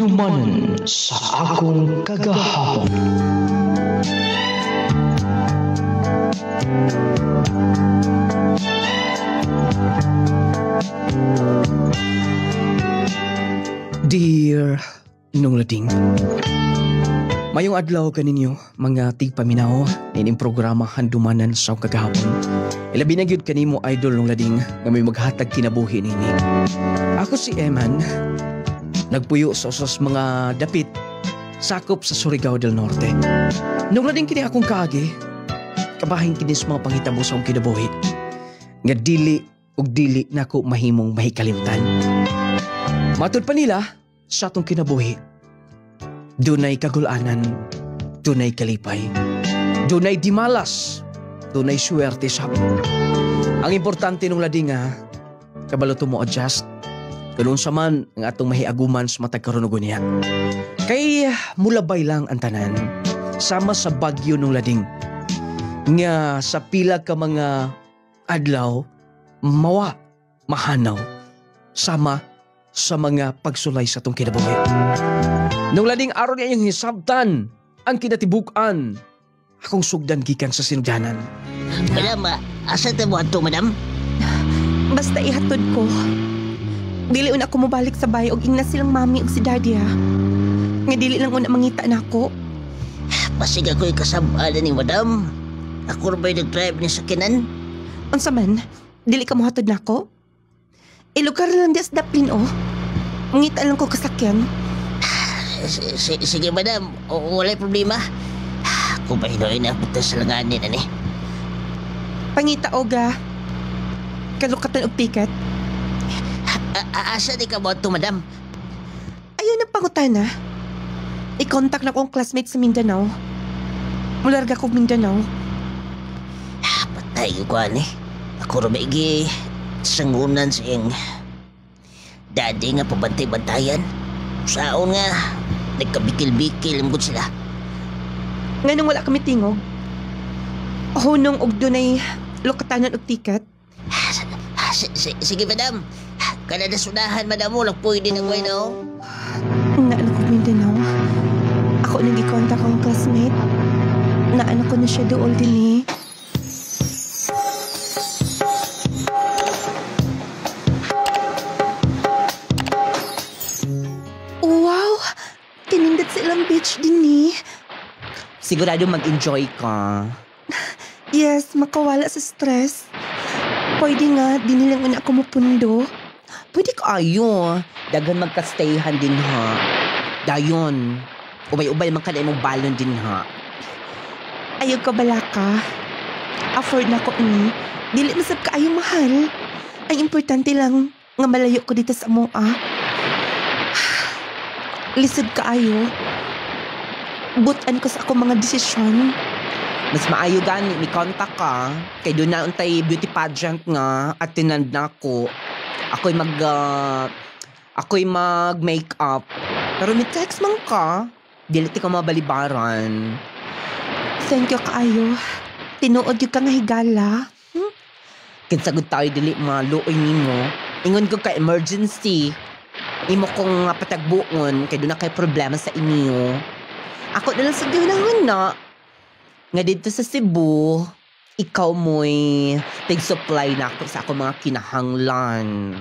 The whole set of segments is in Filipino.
Handumanan sa akong kagahapon. Dear Nung Lading, mayong adlaw kaninyo mga tigpaminaw ining programa Handumanan sa akong kagahapon. Ilabi na gyud kanimo idol Nung Lading nga may maghatag kinabuhi nini. Ako si Eman, nagpuyo sa usas mga dapit sakop sa Surigao del Norte. Nung Lading kini akong kaagi, kabahin kini sa mga panghitabo sa akong kinabuhi nga dili ug dili nako mahimong mahikalimtan. Matud pa nila sa atong kinabuhi, dunay kagulanan, dunay kalipay, dunay dimalas, dunay swerte sab. Ang importante Nung Lading nga kabalo to mo adjust ganun sa man ang atong mahiaguman sa matag karunugon niya. Kay mulabay lang ang tanan sama sa bagyo Nung Lading nga sa pila ka mga adlaw mawa mahanaw sama sa mga pagsulay sa atong kinabuhi. Nung Lading aron niya yung hisabtan ang kinatibuk-an akong sugdan gikan sa sinugdanan. Madam, asa ta mo ato, madam? Basta ihatod ko. Dili una ko mobalik sa bahay og ingna silang mami ug si daddy ha. Nga dili lang una mangita nako. Pasig ako'y kasabaan ni madam. Ako rin ba'y nag-drive ni sakinan? Unsa man, dili ka mohatod nako? Ilugar lang di sa daplin oh. Mangita lang ko kasakyan. Sige madam, walay problema. Ako ba'y noy na punta sa langanin ani? Pangita oga. Kalukatan og tiket. Asa di ka mo ito, madam? Ayaw na pangutana. I-contact na kong classmate sa Mindanao. Mularga ko Mindanao. Patay ko ani. Ako rin maigi sangunan sa iyang daddy nga pabantay-bantayan. Saon nga, nagkabikil-bikil ang sila. Nga nung wala kami tingog, hunong og dunay lukatanan og tiket. Sige madam. Kada na sudahan madam mo, lang pwede nang way na o. Naano ko Mindanao. Ako nang i-contact akong classmate. Naano ko na siya dool din eh. Wow! Tinindot sa ilang beach din eh. Sigurado mag-enjoy ka. Yes, makawala sa stress. Pwede nga, di nilang una ako mapundo. Pwede ka ayo. Dagan magka-stayhan din ha. Dayon. Ubay-ubay man ka na imong balon din ha. Ayaw ka bala ka. Afford na ko ini. Dili masab ka ayong mahal. Ang importante lang nga malayo ko dito sa moa. Lisod ka ayo. Butan ko sa akong mga desisyon. Mas maayo gani, may contact ka. Kay doon na untay beauty pageant nga at tinand na ako. Ako'y mag-makeup. Pero may text man ka. Dili ti ka mabalibaran. Thank you kaayo. Tinuod yung ka nga higala. Kinsagod tayo dili maluoy nimo. Ingon ko ka emergency. Imo kong patagbuon kay doon na kay problema sa inyo. Ako na lang sa gihunahon na. Nga dito sa Cebu, ikaw mo'y tig-supply na ako sa ako mga kinahanglan.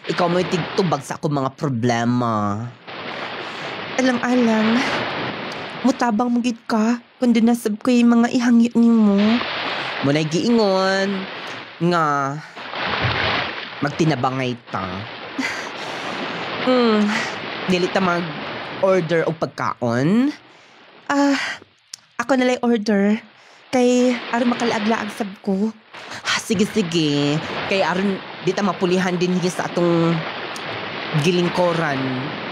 Ikaw mo'y tig-tubag sa ako mga problema. Alang-alang, mutabang mo gid ka kung dinasab ko yung mga ihangit ni mo. Muna'y giingon nga magtinabangay ta. Dili ta mag-order o pagkaon? Ako nalay order. Kay aron makalaag-laag sab ko. Sige. Kay aron di ta mapulihan din higit sa atong gilingkoran.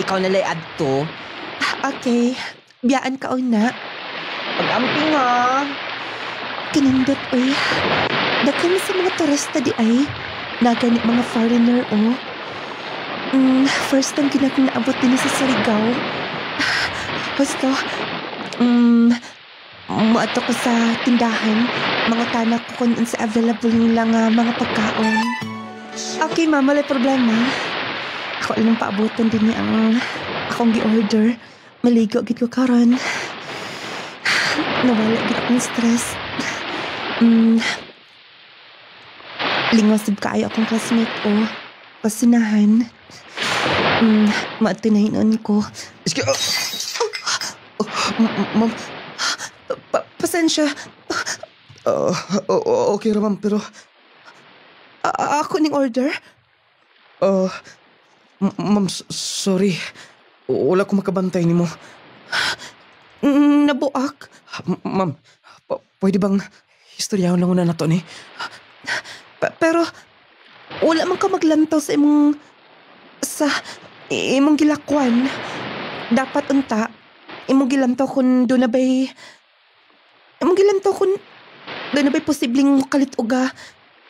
Ikaw nalay adto. Okay. Biyaan ka una. Pag-amping ha. Kinindot oy. Daghan sa mga turista di ay. Nagani mga foreigner oh. First time kinakong naabot din sa Surigao. Gusto. Muato ko sa tindahan. Mga tanak ko kung sa available nila nga mga pagkaon. Okay, ma'am. Wala problema. Ako lang paabutan din niya ang akong gi-order. Maligo gid ko karon. Nawala gid akong stress. Lingwas gid kaayo akong classmate ko. Pasinahan. Maatinahinon ko. Ma'am, Pasensya. okay ra ma'am, pero Ako ning order. ma'am, sorry. Wala ko makabantay nimo. Nabuak. Ma'am, pwede bang istoryahon lang una na to ni? Pero wala man ka maglantaw sa imong gilakwan. Dapat unta imong gilantaw kung doon na ba'y posibleng kalit uga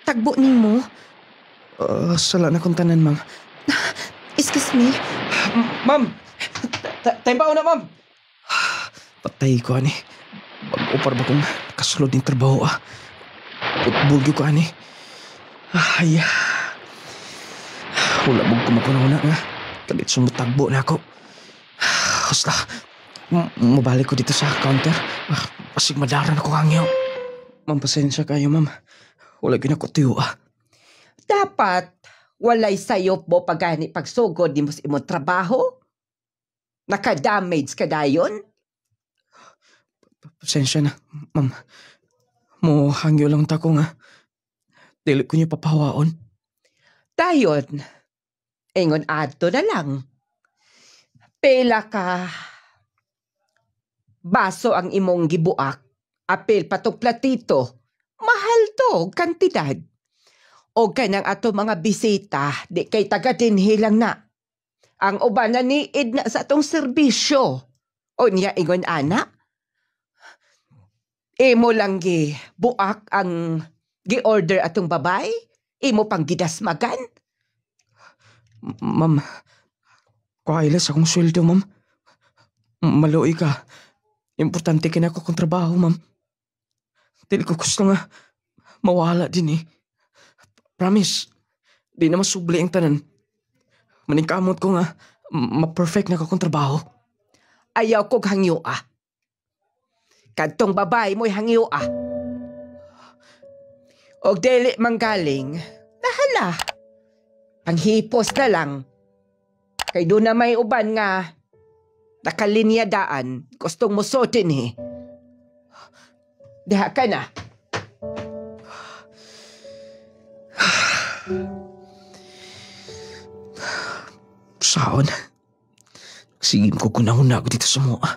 tagbo nimo. Sala na kong tanan, ma'am. Excuse me. Ma'am! Time pa na, ma'am! Patay ko, ani. Mag-upar ba kong kasulod ng trabaho, Putbulgi ko, ani. Ay. Wala mong kumakuna-una, nga. Kalit sumutagbo na ako. Basta, mabalik ko dito sa counter. Pasig madaran ako hangyaw. Ma'am, pasensya kayo, ma'am. Wala ginakutiyo, Dapat, walay sayop mo pagani pagsugod ni mo sa imong trabaho? Naka-damage ka dayon? Pasensya na, ma'am. Mo hangyo lang ta ko nga. Dili ko niya papahawaon. Dayon, ingon adto na lang. Pela ka baso ang imong gibuak, apil patog platito, mahal to, kantidad. O kanang ato mga bisita, di kay taga dinhi lang na. Ang uban na niid na sa atong serbisyo. O niya ingon ana, imo lang buak ang gi-order atong babay? Imo pang gidasmagan? Ma'am, kailas akong sweldo, ma'am. Maluoy ka. Importante kinako kong trabaho, ma'am. Dili ko gusto nga mawala din, Promise, di na masubli ang tanan. Maningkamot ko nga, ma-perfect na akong trabaho. Ayaw kog hangyo Kadtong babay mo'y hangyo Og dili manggaling, nahala. Panghipos na lang. Kay doon na may uban nga nakalinyadaan, gustong musutin Diha ka na. Saon. Sige ko kunahuna ako dito sa mua.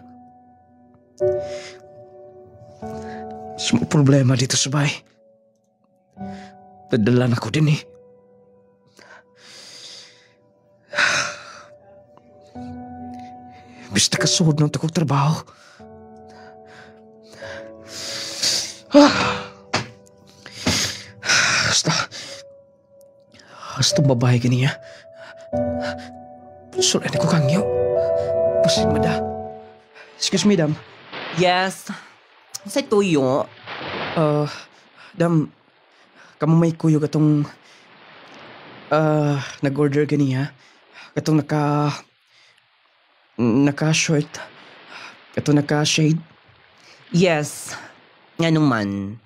Semua problema dito sa bahay. Nadalan ako din, Basta kasuod ng takong trabaho. Basta babae ganiya. Sulan ko kangyo. Pasin mada. Excuse me, dam. Yes. Sa tuyo. Dam, kamu may kuyo katong nag-order ganiya. Katong naka-short. Katong naka-shade. Yes. Nga naman.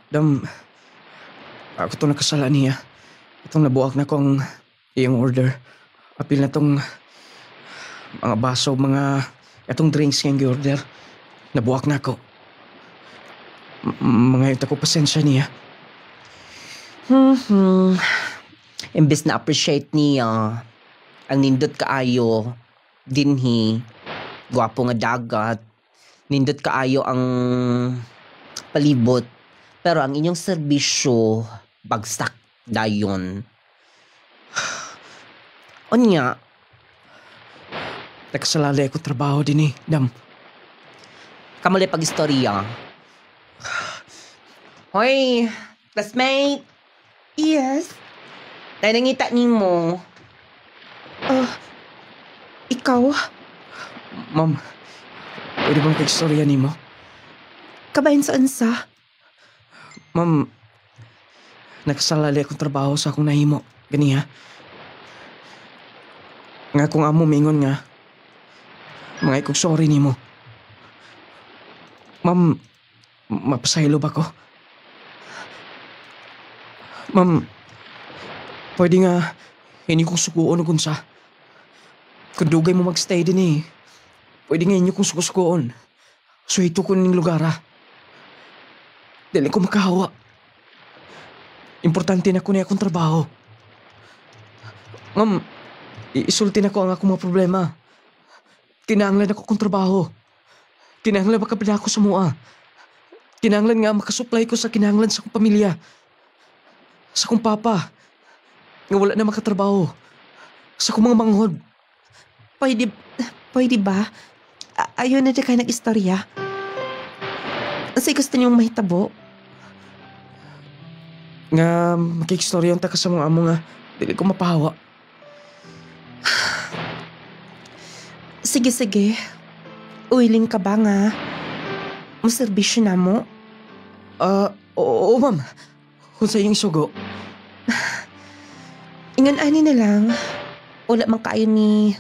Dam, ako itong nakasala niya. Itong nabuak na kong iyong order. Apil na tong mga baso, itong drinks yung order. Nabuak na ako. Mga ito ko pasensya niya. Imbes na appreciate niya ang nindot kaayo dinhi, gwapo nga dagat, nindot kaayo ang palibot, pero ang inyong serbisyo bagsak dayon. Onya, Nakasalali ako trabaho din, Dam. kamali pag-istorya. Hoy, classmate. Yes. Nangita nimo. Ikaw? Ma'am, pwede bang kag-istorya ni mo? Kabahin sa ansa? Ma'am, nakasalali akong trabaho sa akong nahimo. Ganiya. Nga kung amo mingon nga, mga ikog sorry nimo. Ma'am, mapasaylo ba ko? Ma'am, pwede nga hindi kong sukuon kung sa. Kung dugay mo magstay din eh, pwede nga inyo kong sukusukuon. So ito ko ning lugar ha. Dili ko makahawa. Importante na ko na akong trabaho. Ma'am, isulti na ko ang akong mga problema. Kinahanglan ako kong trabaho. Kinahanglan makapila ako sa mua. Kinahanglan nga makasupply ko sa kinahanglan sa akong pamilya. Sa akong papa. Nga wala na makatrabaho. Sa akong mga manghod. Pwede ba? Ayaw na di kayo nag-istorya. Kasi gusto niyong mahitabo. Nga makikistorya ang taka sa mga amo nga. Dili ko mapahawa. Sige. Uwiling ka ba nga? Maserbisyo na mo? Oo ma'am. Kung sa iyong sugo. Ingan ani na lang. Wala man kayo ni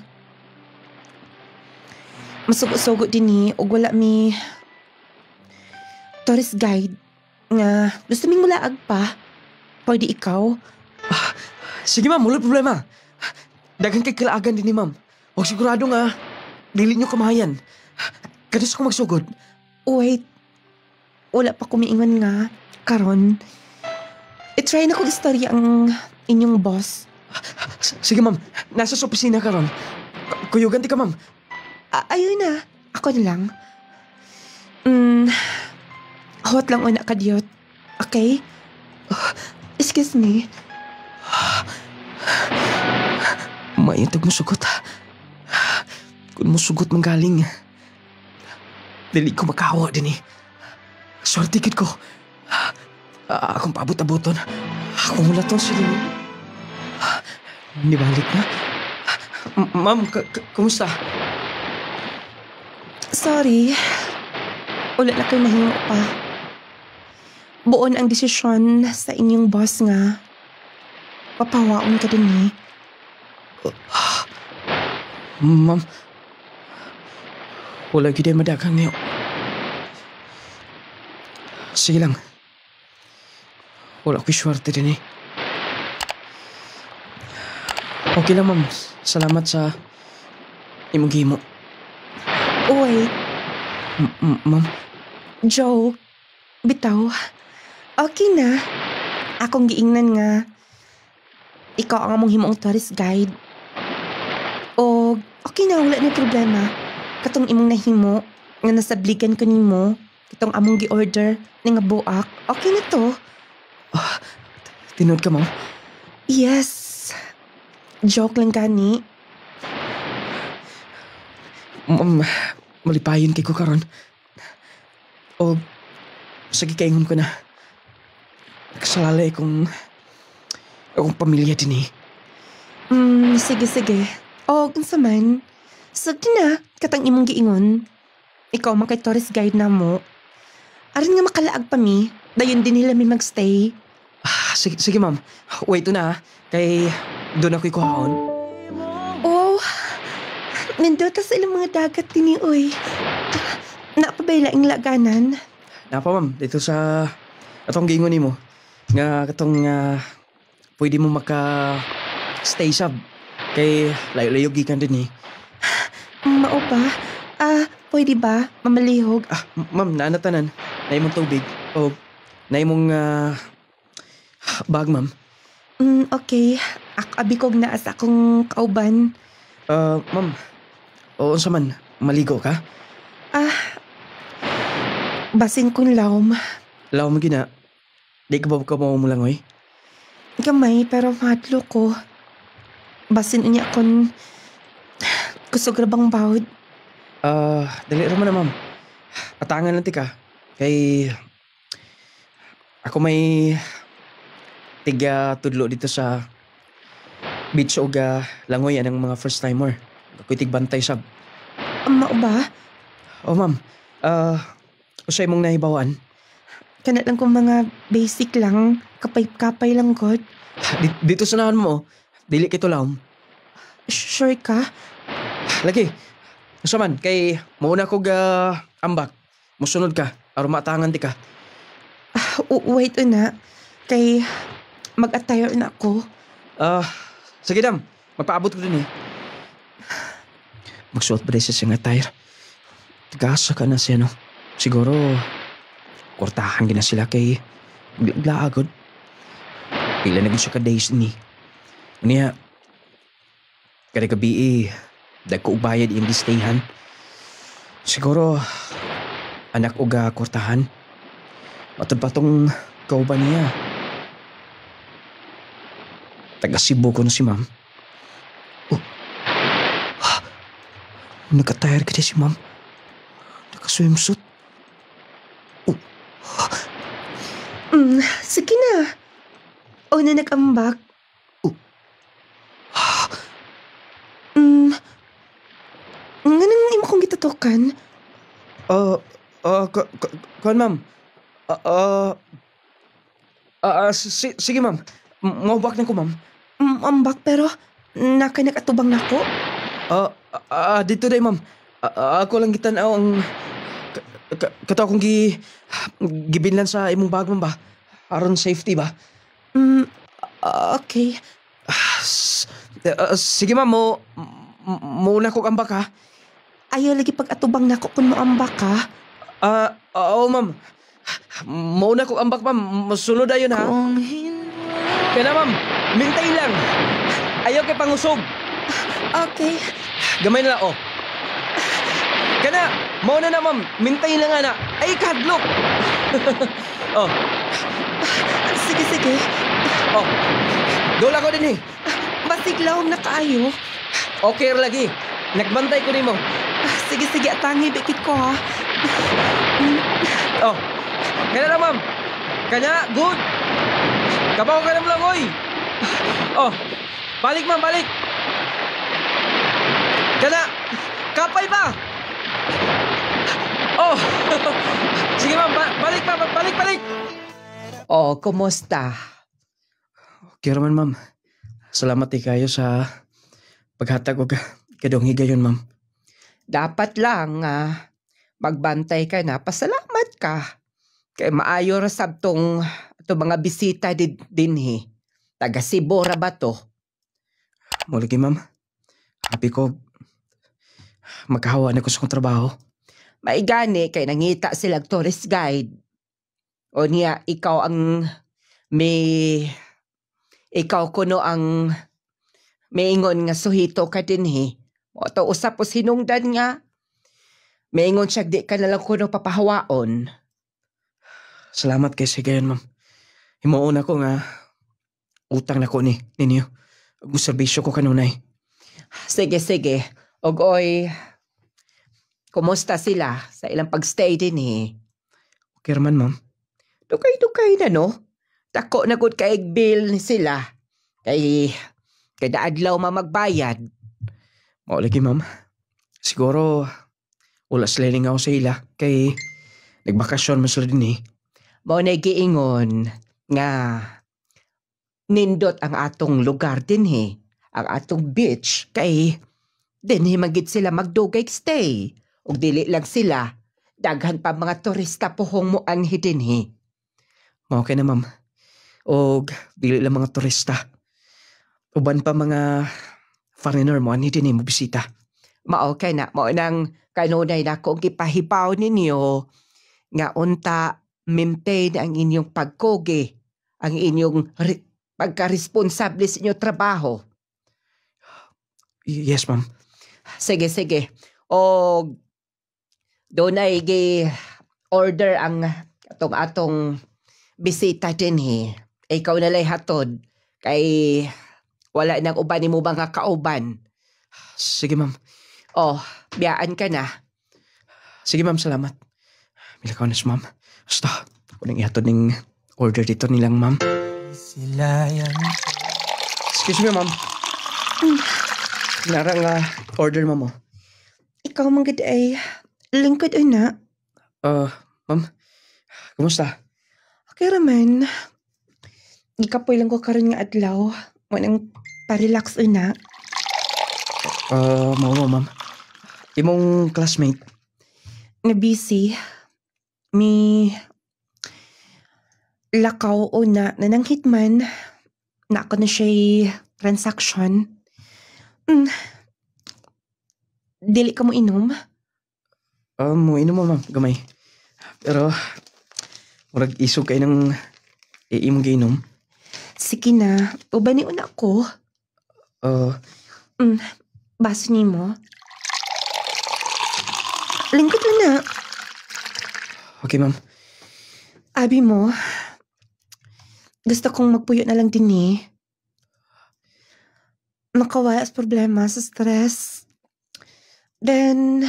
masugo-sugo din ni o wala mi tourist guide nga gusto ming mulaag pa. Pwede ikaw? Sige ma'am, wala problema. Dagang kay kilaagan din ni ma'am. Huwag sigurado nga, dili nyo kamahayan. Kadus ko magsugod. Wait. Wala pa kumiingon nga. Karon. I-try na kong istorya ang inyong boss. Sige ma'am, nasa sa opisina ka ron. Kuyugan ti ka ma'am. Ayun na. Ako na lang. Hot lang una ka, Diyot. Okay? Excuse me. Mayintag mo sugot. Kung mo sugot manggaling. Dili ko makahawa din eh. Swerte kid ko. Akong paabot-aboton. Akong mulaton sila. Nibalik na. Ma'am, kumusta? Sorry. Wala na kayo mahingo pa. Buon ang desisyon sa inyong boss nga. Papawaon ka din eh. Ma'am, wala gid ay madagang niyo. Sige lang. Wala ko'y swerte din eh. Okay lang ma'am. Salamat sa imong gihimo. Wait. Ma'am, Joke. Bitaw. Okay na. Akong giingnan nga. Ikaw ang among himong tourist guide. O, okay na, wala na problema. Katong imong nahimo, nga nasabligan ko nimo, katong among gi-order, nga buak, okay na to. tinood ka ma'am? Yes. Joke lang gani. Ma'am, malipayon kay ko karon. O, sige kaingon ko na. Kasalalay akong pamilya din eh. Sige. O, unsa man. Sige na, katang imong giingon. Ikaw man kay tourist guide na mo. Aron nga makalaag pa mi, dayon din nila mi magstay. Sige ma'am. Wait na kay doon ako'y kuhaon. Oh, nandota sa ilang mga dagat din oy. Napabayla ang laganan. Napa ma'am, dito sa atong giingon nimo. Nga katong pwede mo maka-stay sab. Kay layo-layo gikan din eh. Mao ba? Pwede ba? Mamalihog? Ma'am, naanatanan. Naimong tubig. O, naimong bag, ma'am. Okay. Abikog na as akong kauban. Ma'am. O, unsa man? Maligo ka? Basin kong lawm. Law mo gina. Di ka ba maumulangoy? Gamay pero matlo ko. Basin unya kon kusog rabang bawd. Dali raman na ma'am. Atangan lang ti ka. Kay ako may tiga tudlo dito sa beach o langoy ang mga first timer. Ako'y tigbantay sab. Mao ba? O ma'am. Usay mong nahibawan. Kana lang kung mga basic lang. Kapay-kapay lang god. Dito sa nahan mo. Dili kito lang. Sure ka? Lagi. Asa man, kay mauna ko ga ambak. Musunod ka, aron matangan ti ka. Wait una. Kay mag-attire na ako. Sige dam, magpaabot ko din eh. Magsuot ba sa siyang attire? Tagasa ka na siya no. Siguro, kurtahan gina sila kay bigla agad. Pila na siya ka days ni. Unya, kada gabi dagko ubayad yung stayhan. Siguro, anak uga kurtahan. Matod pa tong kauban niya. Taga Cebu ko na si ma'am. Nagka-tire ka si ma'am. Naka-swimsuit. Sige na. O na nag-ambak. Nga nang imo kong gitutukan? Kuhan ma'am. Sige ma'am. Maubak na ko ma'am. Ambak pero naka nakatubang na ko. Dito day ma'am. Ako lang gitanaw ang kato akong gibinlan sa imong bag ma'am ba? Aron safety ba? Okay. Sige ma'am, muna ko ambak ha. Ayaw lagi pag-atubang na ko kung maambak ka. Oo ma'am. Muna ko ambak ma'am. Masunod ayun ha. Kaya na ma'am, mintay lang. Ayaw kay pangusog. Okay. Gamay na lang, oh. Kana, mauna na ma'am. Mintay lang nga na. Ay, kadlok. Oh. Sige. Oh. Dola ko din eh. Masiglaw na kaayo. Okay lagi. Nagbantay ko nimo. Sige, atangi bikit ko ha. Oh. Kana na ma'am. Kana, good. Kabaw ka na lang, oy. Oh. Balik ma'am, balik. Kana, kapay pa. Oh. Sige ma'am, balik pa, balik. Oh, kumusta? Okay raman ma'am. Salamat kayo sa paghatag og kadong higayon ma'am. Dapat lang magbantay ka na. Pasalamat ka. Kay maayo ra sabtong mga bisita din he. Taga Cebu ra ba to? Mulagi ma'am. Happy ko magkahawa na ko sa kong trabaho. Maigani kay nangita silang tourist guide. O niya, ikaw kuno ang maingon nga suhito ka din he. O to usap po sinungdan nga. Maingon siya di ka nalang kuno papahawaon. Salamat kay sigayon ma'am. Himuon ako nga utang na ko ninyo. Ang serbisyo ko kanunay. Sige. Oy, kumusta sila sa ilang pagstay din eh? Okay raman ma'am. Dukay na no? Tako na gud kay bill ni sila. Kay kada adlaw magbayad. O lagi ma'am. Siguro wala sila nga sa ila kay nagbakasyon mo sila din eh. Mao na giingon nga nindot ang atong lugar din eh. Ang atong beach kay dinhi magid sila magdugay stay. Ug dili lang sila, daghan pa mga turista pohong mo anhi dinhi. Okay na ma'am. Og dili lang mga turista. Uban pa mga foreigner mo anhi dinhi mo bisita. Mao kay na mao nang kanunay na kong gipahibaw ninyo nga unta maintain ang inyong pagkoge, ang inyong pagka-responsable sa inyong trabaho. Yes ma'am. Sige. O doon ay order ang atong bisita din he. Ikaw na lay hatod kay wala nang uban ni mo ba nga kauban. Sige ma'am. Oh, biyaan ka na. Sige ma'am, salamat. Milakaw na si ma'am. Basta, ako nang ihatod ng order dito nilang ma'am. Excuse me ma'am. Narang order ma'am. Ikaw manggad ay lingkod una. Ma'am, kumusta? Okay raman. Ikapoy lang ko karon nga adlaw. Wanang pa-relax una. Mao ma'am. Imong classmate. Na busy. Mi lakaw o na nananghit man. Na ako na siya'y transaction. Dili ka mo inom? Mo inom mo ma'am, gamay. Pero, murag isog kayo ng imong giinom. Sige na, ubaniun ako. Baso ni mo. Lingkod mo na. Okay ma'am. Abi mo, gusto kong magpuyo na lang din eh. Makawala sa problema, sa stress. Then,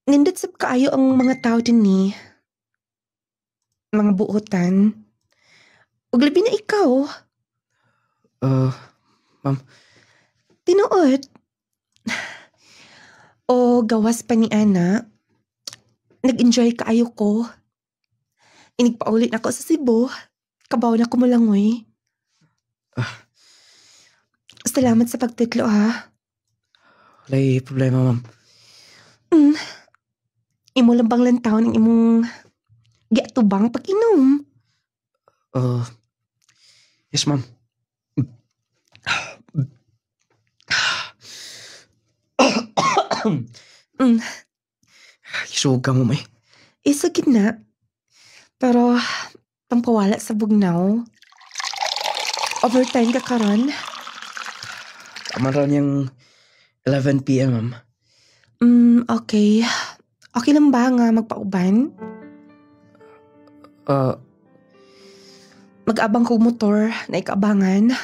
nindot sab kaayo ang mga tao din eh. Mga buotan. Ug labi na ikaw. Ma'am. Tinuod. O gawas pa ni Ana. Nag-enjoy kaayo ko. Inigpaulit na ako sa Cebu. Kabaw na ko mo lang, oy. Salamat sa pagtitlo, ha? Walay problema, ma'am. Imo lang bang lantaw ng imong giatubang pag-inom? Yes, ma'am. Isog ka mo, may. Isa gitna. Pero, pampawala sa bugnaw. Overtime ka karon? Tama rin yung 11 p.m., ma'am. Okay. Okay lang ba nga magpauban? Mag-abang ko motor na ikaabangan.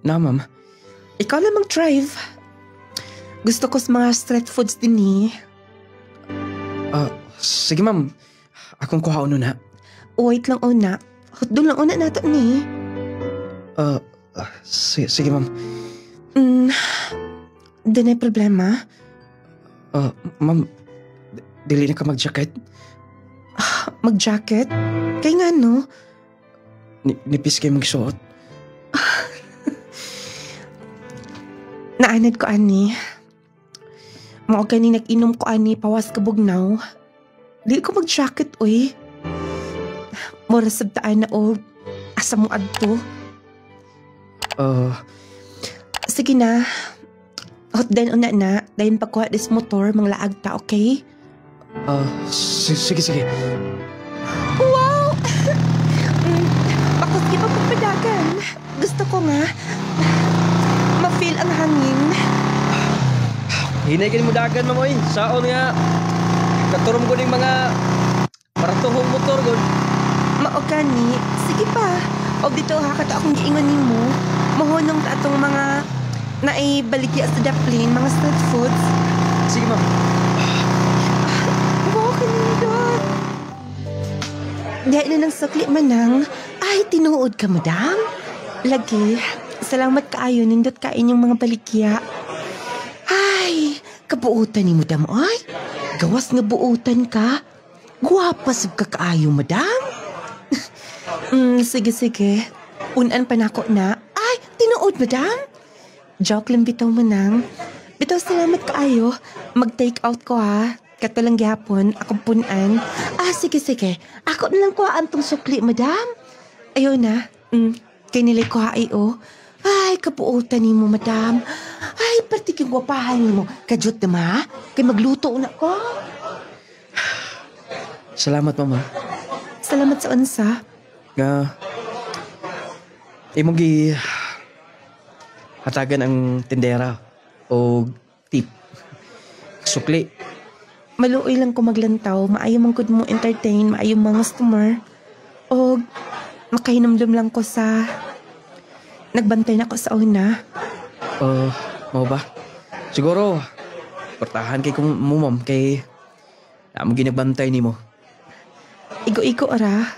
Na, ma'am. Ikaw lang mag-drive. Gusto ko sa mga street foods din eh. Sige, ma'am. Akong kuha uno na. Wait lang una. Hotdog lang una nato ni. Sige, ma'am. Doon ay problema. Ma'am, dili na ka mag-jacket? Mag-jacket? Kaya nga no? Nipis kayo mag-suot? Naanad ko ani. Mao gani nag-inom ko ani pawas kabugnaw. Dili ko mag-jacket oy. Mura sabtaan na o asa mo adto. Sige na. Hot din una na. Dayon pagkuha dis motor manglaag ta, okay? Sige. Wow! Bakit di pa pagpadagan? Gusto ko nga ma-feel ang hangin. Hinay ka ni mo dagan, ma'am, oy. Saon nga. Katurom ko ng mga paratuhong motor, gon. Mao gani. Sige pa. O dito ha kato akong giingon nimo. Mahunong ta atong mga naibaligya sa daplin, mga street foods. Sige, ma'am. Wow, kanindot. Dahil na ng sakli manang, ay tinuod ka, madam. Lagi, salamat kaayo, nindot kain yung mga baligya. Ay, kabuutan ni madam, ay. Gawas nga buutan ka. Guwapas ka kaayo, madam. Sige. Unan pa nako na. Ay, tinuod, madam. Joke lang bitaw manang. Bitaw salamat kaayo. Mag-take out ko ha. Katulang gyapon, akong punan. Sige. Ako na lang kuhaan tong sukli, madam. Ayaw na. Kay nilay ko o. Ay, kapuutan ni mo, madam. Ay, pati kong gwapahan ni mo. Kajot na ma. Kay magluto na ko. Salamat, mama. Salamat sa unsa. Imong hatagan ang tindera o tip. Sukli. Maluoy lang ko maglantaw. Maayo man gud mo entertain. Maayo mga customer. O makahinumdum lang ko sa nagbantay na ko sa una. Mau ba? Siguro, portahan kay kong mumam kay namang ginagbantay ni mo. Igo-igo ara.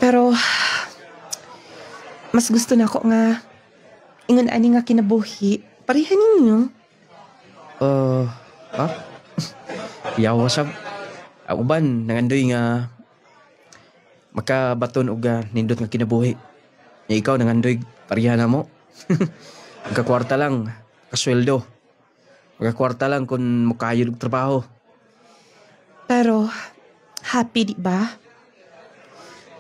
Pero mas gusto na ako nga ingon ani nga kinabuhi. Pareha ninyo. Yawa sab. Ang uban nangandoy nga makabaton og nindot nga kinabuhi. Nya ikaw nangandoy pareha na mo. Magkakwarta lang, kasweldo. Magkakwarta lang kung makayod og trabaho. Pero, happy di ba?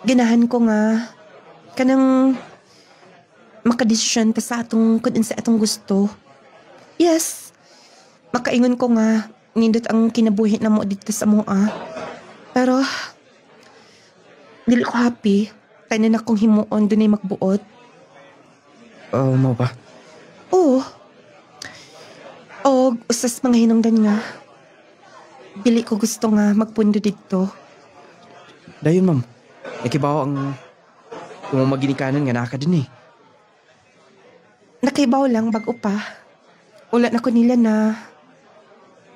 Ganahan ko nga, kanang makadesisyon ka sa atong kung sa atong gusto. Yes, makaingon ko nga, nindot ang kinabuhi na mo dito sa mua. Pero, dili ko happy. Tanan akong himuon dunay magbuot. Mo ba? Oo. O, usas mga hinungdan nga. Dili ko gusto nga magpundo dito. Dayon, ma'am. Nakibaw ang umaginikanan nga naka din eh. Nakaibaw lang bago pa. Wala na ko nila na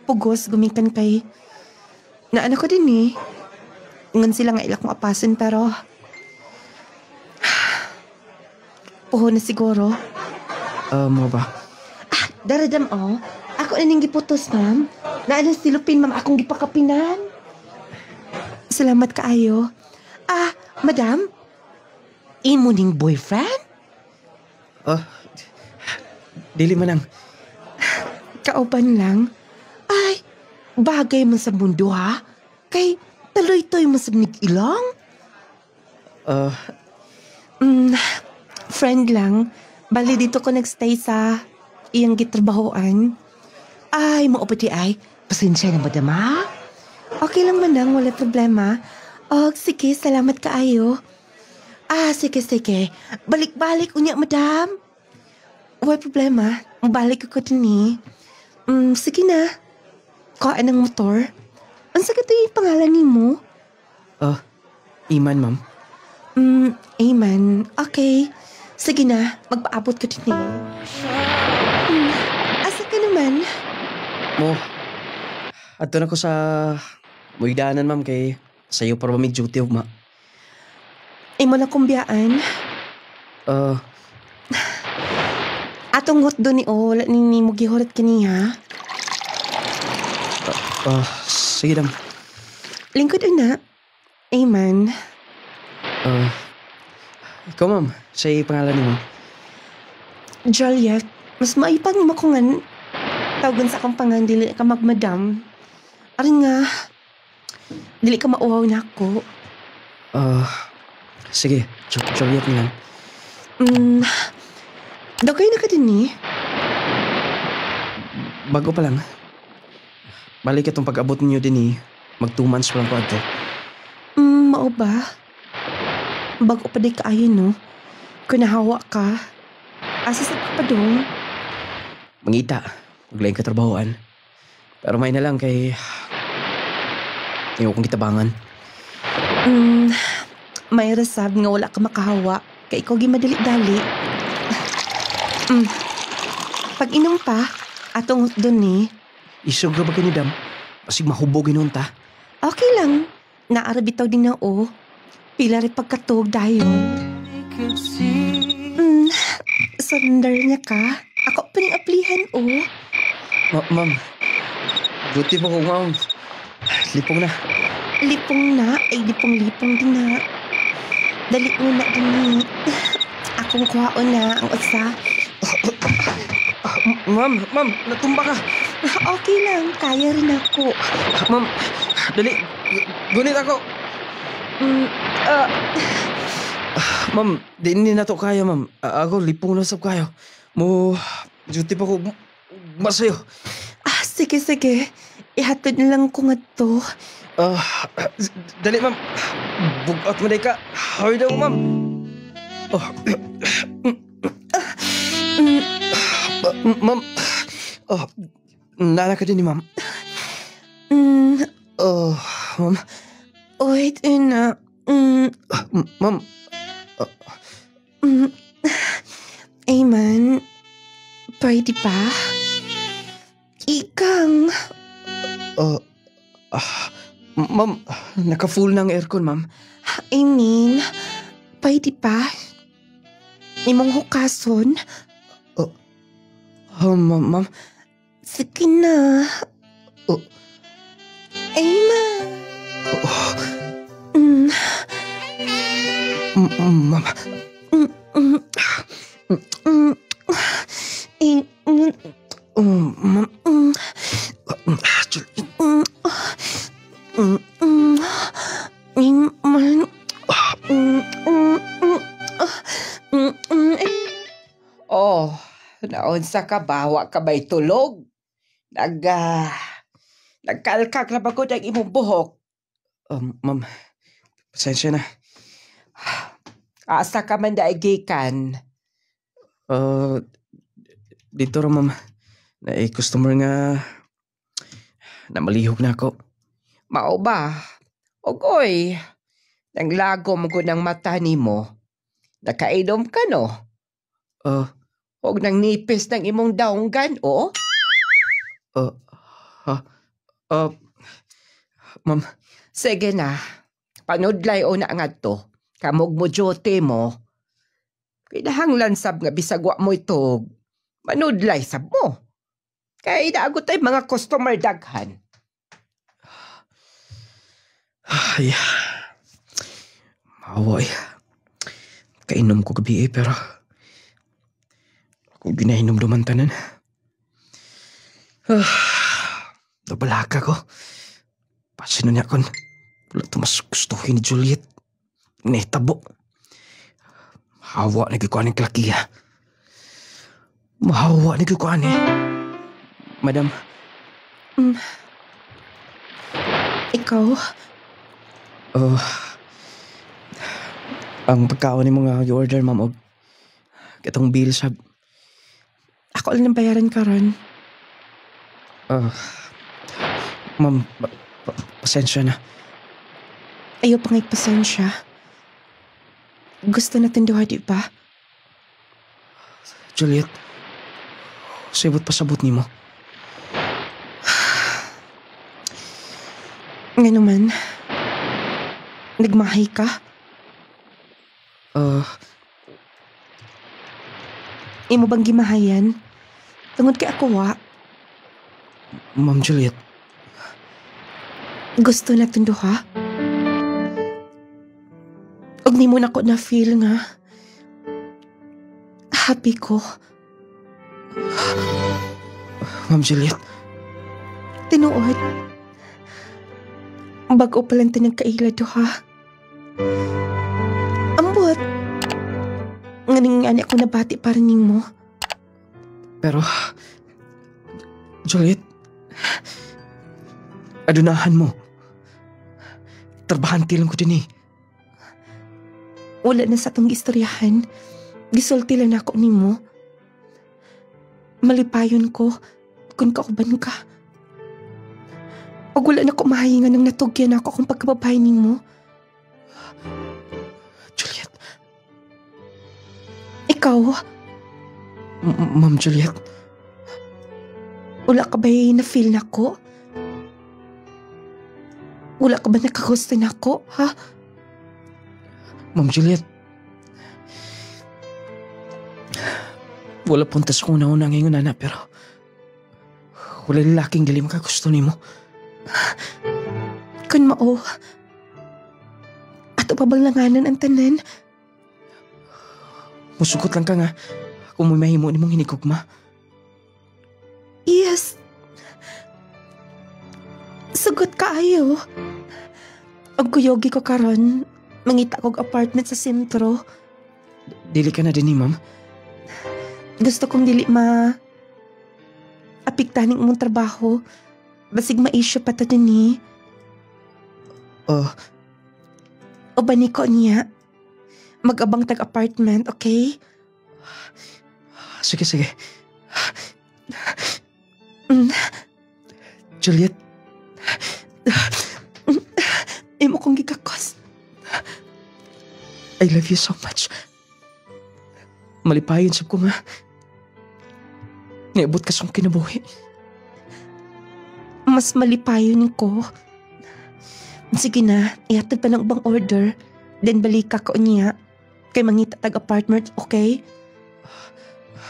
pugos gumikan kay na ano ko din eh. Ingon sila nga ila kong apasin pero puho na siguro. Mo ba? Daradam ako na ning giputos ma'am. Naalang silupin ma'am akong gipakapinan. Salamat kaayo. Madam? Imo ning boyfriend? Dili man ang. Kauban lang. Ay, bagay man sa mundo ha? Kay taloy-toy mo sa ilang? Friend lang. Bali dito ko nagstay sa iyang gitrabahoan. Ay, maupati ay. Pasensya na madam ha? Okay lang manang, wala problema. Sige, salamat kaayo. Sige. Balik-balik unya madam. Wala problema. Balik ko din eh. Sige na. Kaan ng motor. Ang sagat yung pangalan ni mo? Iman, ma'am. Amen. Okay. Sige na. Magpaabot ko din eh. Asa ka naman? Mo. Ato na ko sa muigdaanan, ma'am, kay sayo para may duty ugma. Imo na kumbiyaan. Atong hot doon ni wala ni mo gihulat kaniya. Sige dam. Lingkod na. Amen. Ikaw, ma'am, say pangalan mo. Juliet, mas maipang mo ko nga tawagan sa akong pangan, dili ka magmadam. Aring nga, dili ka mauwaw na ako. Sige, Juliet nilang. Dagay na ka din eh. Bago pa lang. Balik itong pag-abot niyo din eh. Mag 2 months pa lang po ato. Mao ba? Bago pa di ka ayon no? Kung nahawa ka, asasad ka pa dong. Mangita, maglaing katrabahoan. Pero may na lang kay ayaw kong kitabangan. May resab nga wala ka makahawa. Kay ikaw gimadali-dali. Pag inom pa, atong doon eh. Isog ba ni dam? Kasi mahubog inon ta. Okay lang. Naarabitaw din na Pila rin pagkatog dayon. Sundar niya ka. Ako pa rin aplihan Ma'am, duty po ko ma'am. Lipong na. Lipong na? Ay, lipong-lipong din na. Dali mo na din akong kuhaon na ang usa. Ma'am, natumba ka. Okay lang, kaya rin ako. Ma'am, dali. Gunit ako. Ma'am, di na to kaya, ma'am. Ako, lipong na sab kayo. Duty pa ko. Masayo. Sige. Ihatod na lang ko nga to. Dali, ma'am. Bugat mo ka. Hawid ako, ma'am. Ma'am. Nana ka din ni ma'am. Ma'am. Wait, na. Ma'am. Ayman, pwede ba? Ikang. Ma'am, naka-full na ang aircon, ma'am. I mean, pwede ba? Imong hukason? Ma'am. Sige na. Ayman. Ma'am. Oh, naunsa ka ba? Wa ka ba'y tulog? Nagkalkak na ba ko ng imong buhok? Ma'am, pasensya na. Asa ka man daigikan? Dito ra ma'am. Customer nga namalihog na ako. Mao ba? Ogoy, nang lago mo ko ng mata nimo. Nakainom ka no? Og nang nipis ng imong daunggan, oh? Ma'am, Sige na, panudlay o na nga to. Kamog mo jote mo. Kinahanglan sab nga bisag wa mo itog. Manudlay sab mo. Kaya inaagot ay mga customer daghan. ay, maway. Kainom ko gabi pero kung ginainom dumantanan. Nabalaka ko. Pasino niya kon. Wala ito mas gustuhin ni Juliet. Naitabo. Mahawa na gikuan ng klakiya. Mahawa na gikuan eh. Madam. Ikaw? Ang pagkaon ni mga i-order, ma'am, og itong bill sa... Ako lang ang bayaran ka ron. Ma'am, pasensya na. Ayaw pang ipasensya. Gusto natin duha, di ba? Juliet, sabot pasabot ni mo. Nga naman. Nagmahay ka? Imo bang gimahayan? Tungod kay ako wa. Ma'am Juliet, Gusto natin duha? Og ni mo na ko na feel nga. Happy ko. Ma'am Juliet, Tinuod. Bago pa lang tinagkaila duha. Ambot. Nganing ani ako nabati para nimo. pero... Juliet, adunahan mo. Trabahante lang ko din eh. Wala na sa tong istoryahan. Gisulti lang ako nimo. Malipayon ko kung kauban ka. Og wala na ko mahahingan ng natugyan ako kung pagkababae nimo. Juliet. Ikaw, Ma'am Juliet, wala ka ba'y na-feel na ko? Wala ka ba nakagusto na ko, ha? Ma'am Juliet. Wala puntas ko una-una ngayon, Nana, pero... Wala lalaking gali makagusto ni mo. Kun mao. Ato pa bang langanan ang tanan? Musugot lang ka nga kung may mahimo ni mong hinigugma. Yes. Sugot kaayo. Og kuyogi ko karon, mangita kog apartment sa sentro. Dili ka na din ni ma'am. Gusto kong dili apiktaning mong trabaho. Basig ma-issue pa ta din eh. O bani ko niya. Mag-abang tag-apartment, okay? Sige. Juliet, Imo kong gikakos. I love you so much. Malipayon sab ko nga. Niabot ka sa kinabuhi. Mas malipayon ko. Sige na, ihatag pa ng ubang order. Then balik ka ko niya. Kay mangita tag-apartment, okay?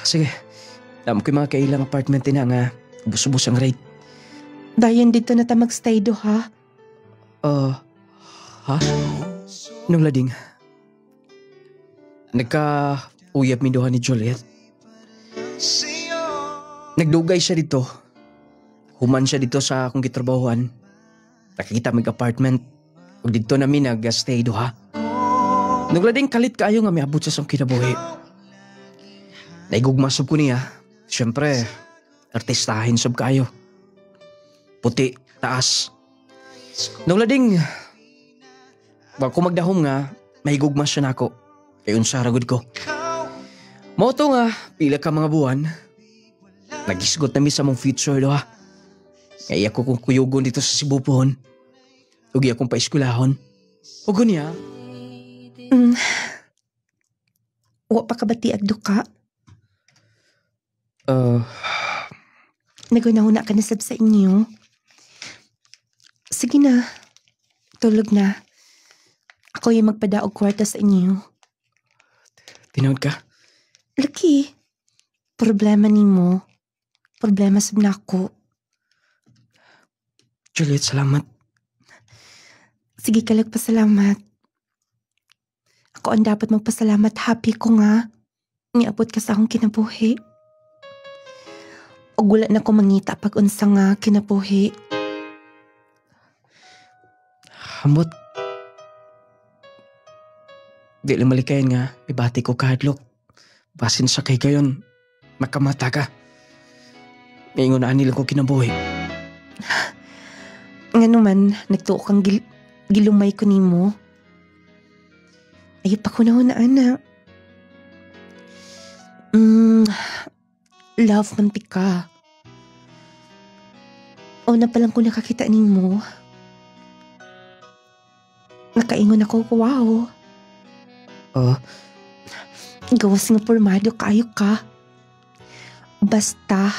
Sige. Damo ko yung mga kailang apartment na nga bus-bus ang rate. Dayan dito na ta magstay do, ha? Ha? Nung lading, nagka-uyab mi doha ni Juliet. Nagdugay siya dito. Human siya dito sa akong gitrabahuan. Nakikita mig apartment. Ug dito namin nag-stay doha. Nung lading kalit kaayo nga may abot sa siyang kinabuhi. Naigugmasog ko niya. Siyempre, artistahin sab kayo. Puti, taas. Nung lading, wag ko magdahom nga, mahigugmas siya na ako. Kaya unsa ragod ko. Moto nga, pila ka mga buwan. Nagisgot na mi sa mong future do ha. Kaya ako kung kuyugon dito sa Cebu pohon. Ugi akong paiskulahon. Hugo niya. Wa pa ka ba tiag duka? Nagunahuna ka na sab sa inyo. Sige na. Tulog na. Ako yung magpadaog kwarta sa inyo. Tinawad ka? Laki. Problema ni mo. Problema sab na ako. Juliet, salamat. Sige ka lang pasalamat. Ako ang dapat magpasalamat. Happy ko nga. Niabot ka sa akong kinabuhi. O wala na ko mangita pag unsa nga kinabuhi. Ambot. Di lang malikayan nga, ibati ko kahadlok. Basin sa kay gayon, makamata ka. Ngayon na nila ko kinabuhi. Nga naman, nagtuo kang gilumay ko nimo. Ay, pa ko na ana. Love man ka. O na palang ko nakakita nimo. Nakaingon ako, wow. Gawas nga pormado kayo ka. Basta,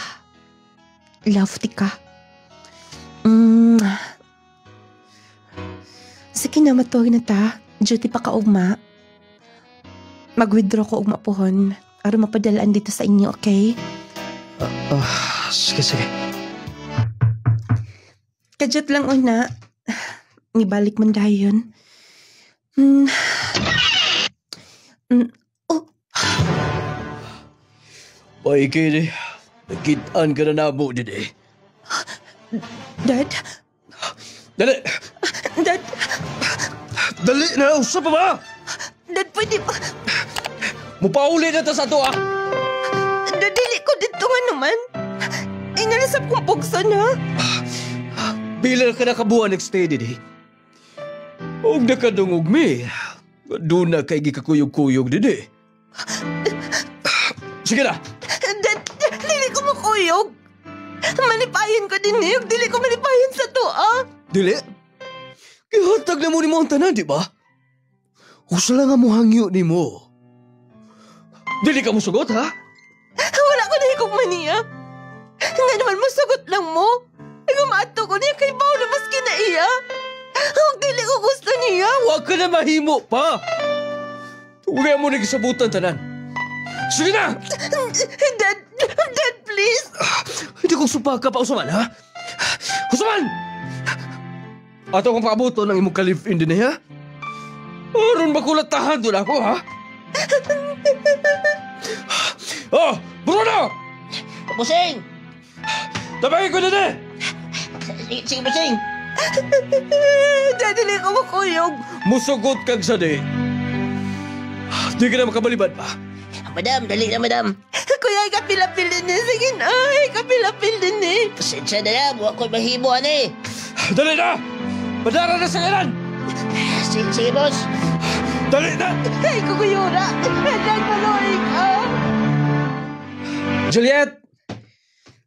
love ti ka. Sige na, matuwag na ta. Duty pa ka ugma. Mag-withdraw ko ugma pohon. Aron mapadalaan dito sa inyo, okay? Sige. Kadyat lang una. Nibalik man dayon. Oy, kini. Nakitaan ka na nabo din eh. Dad? Dali! Dad? Dali na! Usa pa ba? Dad, pwede ba? Mupauli na ta sa to ah! Dadili ko dito nga naman. Ay, nalasap kong pugsan ha. Pila ka na kabuhan nag-stay din eh. Huwag na ka dungog mi. Doon na kay gikakuyog-kuyog din eh. Sige na! Dad, dili ko makuyog. Manipayan ko din eh. Dili ko manipayan sa to ah. Dili? Kihatag na mo ni mo ang tanan, di ba? Usa lang nga mo hangyo ni mo. Dili ka mo sugot, ha? Wala ko na hikog maniya. Nga naman mo sagot lang mo. Gumato ko niya kay Paolo maski na iya. Huwag dili ko gusto niya. Huwag ka na mahimo pa. Huwag mo nagisabutan tanan. Sige na! Dad, please. Hindi kong supaka pa, Usaman, ha? Usaman! Ato kong pakabuto ng imong ka-live-in din ha? Aron bakulatahan doon ako, ha? Oh! Bruno! Busing! Tabagin ko din eh! Sige, Busing! Dad, dili ko makuyog. Musugot kag sa di. Di ka na makabalibad pa. Madam, dali na, madam. Kuya, kapilapil din eh. Sige na, kapilapil din eh. Pasensya na yan, huwag ko mahibo, eh. Dali na! Madara na sa kailan! Sige, boss. Dali na! Ay, kukuyura. Dad, maluhin ka. Juliet!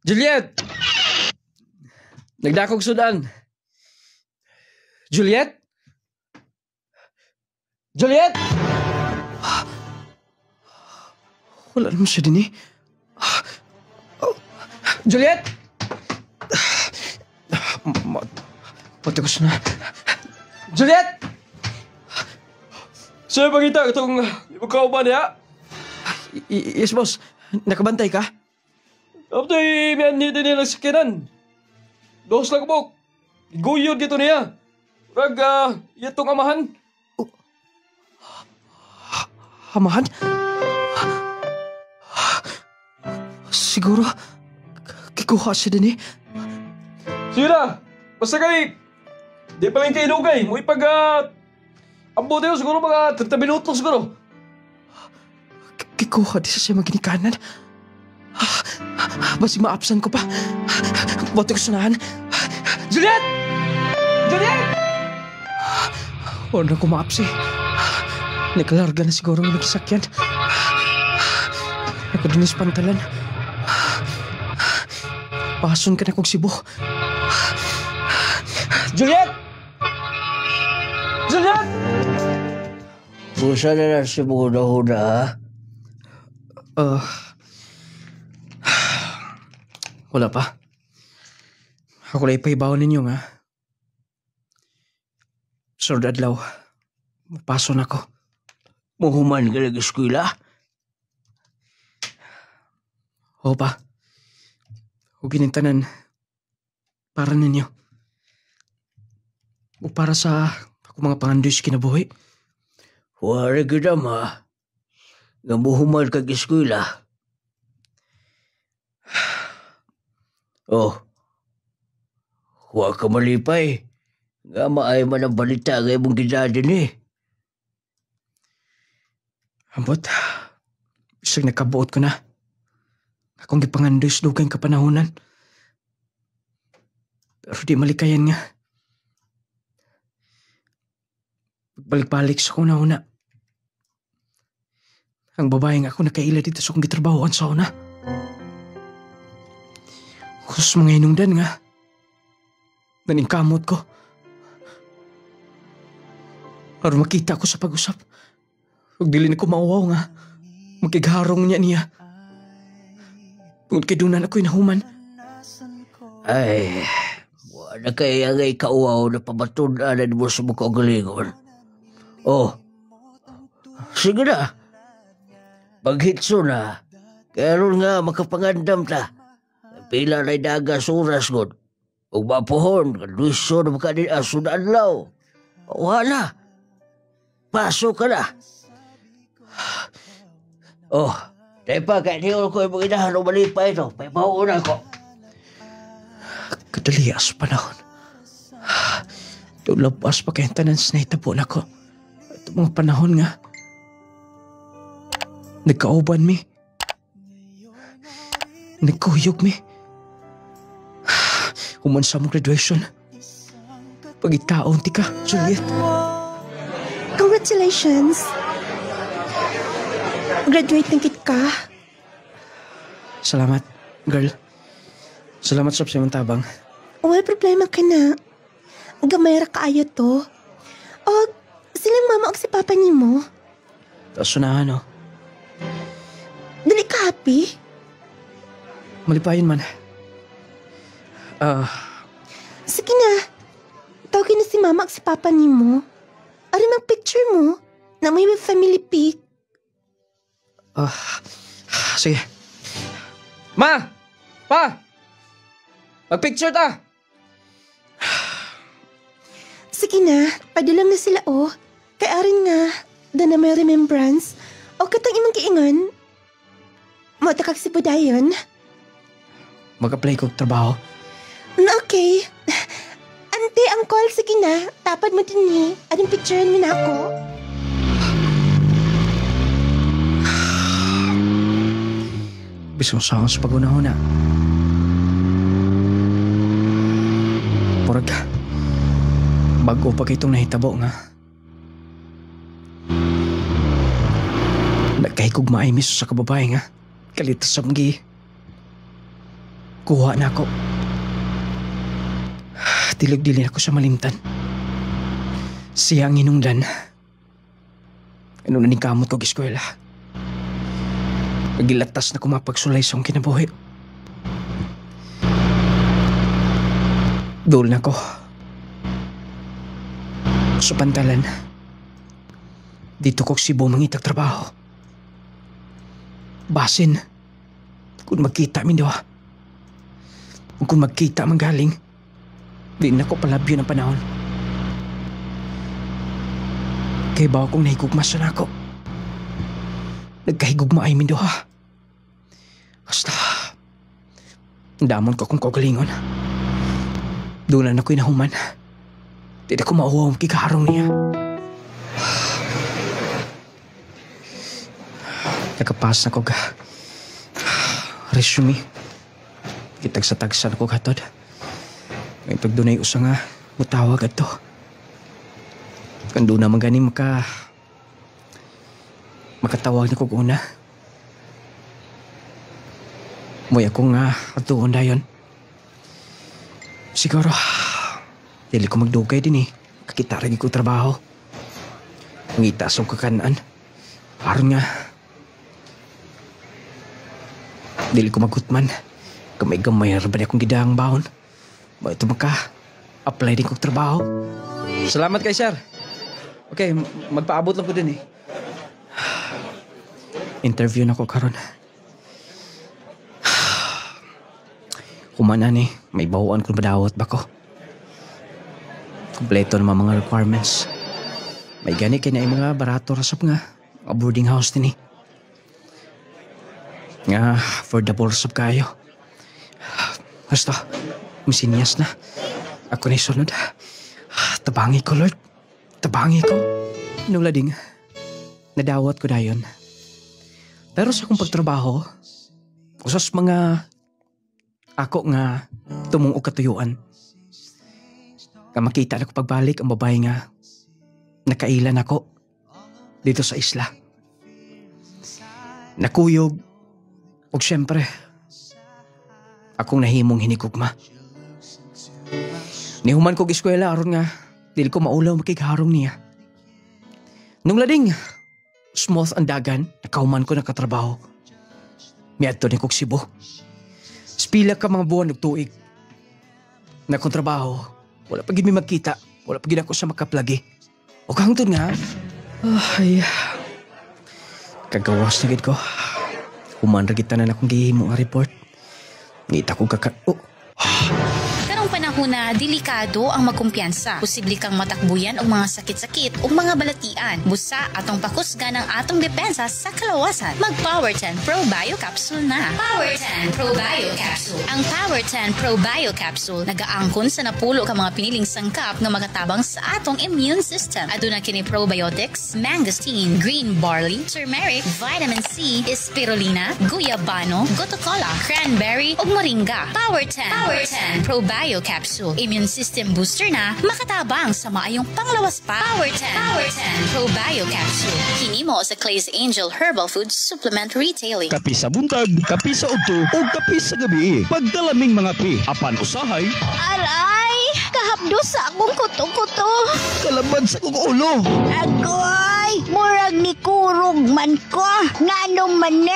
Juliet! Nagdakog sudan. Juliet? Juliet! Wala naman siya din eh. Juliet! Patagos na. Juliet! Sa'yo pagkita itong magkauban niya? Yes, boss. Nakabantay ka? After may anita niya lang sakinan. Dos lang mo. Guyod dito niya. Rag, itong amahan. Amahan? Siguro, kikuha siya din eh. Sira, basta kay, di pa rin kayo lugay. Mo ipag, Ambo tayo siguro mga 30 minutos siguro. Kikuha di sa siya maginikanan. Basi maapsan ko pa. Bote ko sunahan. Juliet! Juliet! O na ko maapsi. Naglarga na siguro ng nagsakyan. Ako din ispantalan. Pason ka na kong Cebu. Juliet! Juliet! Busa na lang si Huda-Huda. Wala pa. Ako lang ipaibaw ninyo nga. Sir Dadlaw, mapaso na ko. Muhuman ka nag-eskwela? O pa. O ginintanan. Para ninyo. O para sa ako mga pangandoy sa kinabuhi. Wala ka ma. Nga muhuman ka nag-eskwela. Oh. Huwag ka malipay. Nga maay man ang balita nga imong gidadin eh. Ambot. Bisag nakabuot ko na. Akong gipangandoy sa dugang kapanahonan. Pero di malikayan nga. Pagbalik-balik sa kuna-una. Ang babae nga ako nakaila dito sa kong gitrabahoan sa una. Kus mga inungdan nga. Naningkamot ko. Aron makita ko sa pag-usap. Huwag dili na ko mauwaw nga. Magkigharong niya. Tungod kay dunan ako'y nahuman. Ay, wala kaya ngay kauwaw na pamatunan mo sa mga kagalingon. Oh, sige na. Paghitso na. Kaya ron nga makapangandam ta. Pila na'y dagas oras god. Ug mapuhon, kaluiso na makanin aso na adlaw. Wala. Pasok ka na. Oh, dahil pa kahit hiyon ko yung mga inahan o malipay ito, may mauuna ko. Kadali as panahon. Tulabas pa kayong tanan sa naitabo na ko. Ito mga panahon nga. Nagkauban mi. Nagkuyog mi. Human sa mong graduation. Pagitaon ti ka, Juliet. Congratulations! Graduate ng kit ka. Salamat, girl. Salamat sa psimong tabang. Wala problema ka na. Gamayra kaayo to. O, silang mama o si papa ni mo. Tapos sunahan, no? Dali ka happy? Malipayin man. Sige na. Tawagin na si mama o si papa ni mo. Aram ang picture mo na may family pic. Sige. Ma! Pa! Mag-picture ta! Sige na, padalang na sila o. Kay arin nga, da na may remembrance. O katang imong giingon. Matakag si Budayon. Mag-apply ko trabaho. Okay. Ante, angkol, sige na. Tapad mo din ni. Anong picturean mo na ako? Bisong sa sa pag-una-una. Purag ka. Bago pa kitong nahitabo nga. Nagkahigog maaymis sa kababae nga. Kalitas sa mga kuha na ako. Tilig-dili ako sa malimtan. Siya ang inungdan. Ano na ni kamot ko giskwela. Nagilatas na kumapagsulay sa akong kinabuhi. Dul na ko. Sa pantalan. Dito ko Cebu mangitag trabaho. Basin. Kung magkita min diwa. Kung magkita manggaling. Di na ko palabyo ng panahon. Kaya ba akong nahigugmas na ako? Nagkahigugma ay min diwa. Basta, damon ko akong kagalingon. Doon na ako'y nahuman. Di na ko mauwaw ang kikaharong niya. Nakapas na ko ga resume. Kitag sa tagsan ko gatod. May pagdunay usa nga mutawag ato. Kando na magani makatawag na ko una. Moy ako nga atuon dayon. Siguro dili ko magdugay din eh. Kakita rin ko trabaho. Ngita sa kakanaan. Aron nga dili ko magutman. Gamay-gamay na ba akong gidang baon. Ba ito maka-apply din kong trabaho. Salamat kay sir. Okay, magpaabot lang ko din eh. Interview na ko karon. Kumanan eh, may bahuan kung badawat ba ko. Kompleto naman mga requirements. May gani kaya na yung mga barato rasap nga. Mga boarding house din eh. Nga, affordable rasap kayo. Basta, masinyas na. Ako na sunod. Tabangi ko, Lord. Tabangi ko. Inulading, nadawat ko dayon. Pero sa akong pagtrabaho, usas mga ako nga tumong katuyuan. Nga makita na ko pagbalik ang babae nga nakailan ako dito sa isla. Nakuyog ug syempre akong nahimong hinigugma. Nihuman kog eskwela aron nga dili ko maulaw makigharong niya. Nung lading smooth ang dagan, nakahuman ko nakatrabaho. Miadto ni kog Cebu. Spila ka mga buwan og tuig. Na kong trabaho, wala pa gid mi magkita, wala pa gid ako sa makaplagi. O hangtod nga, ay, kagawas na gid ko. Human ra gid tanan akong gihimo nga report. Ngita ko Karong panahon na delikado ang magkumpiyansa. Posible kang matakbuyan og mga sakit-sakit o mga balatian. Busa atong pakusgan ang atong depensa sa kalawasan. Mag Power 10 Pro Bio Capsule na. Power 10 Pro Bio Capsule. Ang Power 10 Pro Bio Capsule nagaangkon sa napulo ka mga piniling sangkap nga magatabang sa atong immune system. Aduna kini probiotics, mangosteen, green barley, turmeric, vitamin C, spirulina, guyabano, gotocola, cranberry ug moringa. Power 10 Pro Bio Capsule. Immune system booster na makatabang sa maayong panglawas pa. Power 10 Pro Bio Capsule. Hinimo sa Clay's Angel Herbal Food Supplement Retailing. Kapi sa buntag, kapi sa udto, o kapi sa gabi. Pagdalaming mga pi, apan usahay. Aray! Kahapdo sa akong kuto-kuto. Kalaban sa kong ulo. Agoy! Murag ni kurog man ko. Ngano man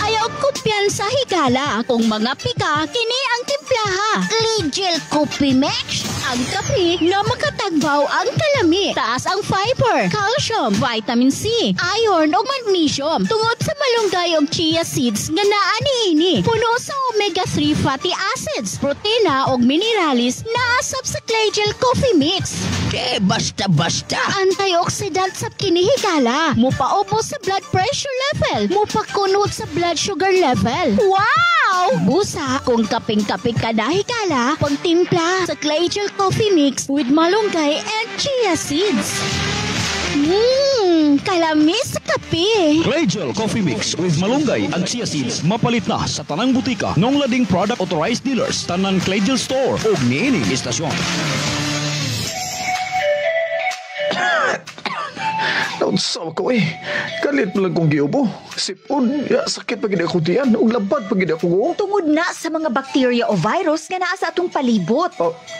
ayaw kumpiyansa higala. Kung mga pika, kini ang timplaha. Legel Coffee Mix. Ang kape na makatagbaw ang kalami. Taas ang fiber, calcium, vitamin C, iron o magnesium. Tungod sa malunggay o chia seeds nga naa niini. Puno sa omega-3 fatty acids, protina o mineralis na asap sa Legel Coffee Mix. Basta-basta. Antioxidant sa kinihigala. Mupaubo sa blood pressure level. Mupakunot sa blood sugar level. Wow! Busa, kung kaping-kaping ka na higala, pagtimpla sa Legel Coffee Mix with malunggay and chia seeds. Kalamis sa kape. Legel Coffee Mix with malunggay and chia seeds mapalit na sa tanang butika ng lading product authorized dealers, tanan Legel Store o niining istasyon. Naunsaw ko Kalit mo lang kong giubo. Sipon, sakit pagid ako tiyan. Ug labad pagid ako go. Tungod na sa mga bacteria o virus nga naa sa atong palibot.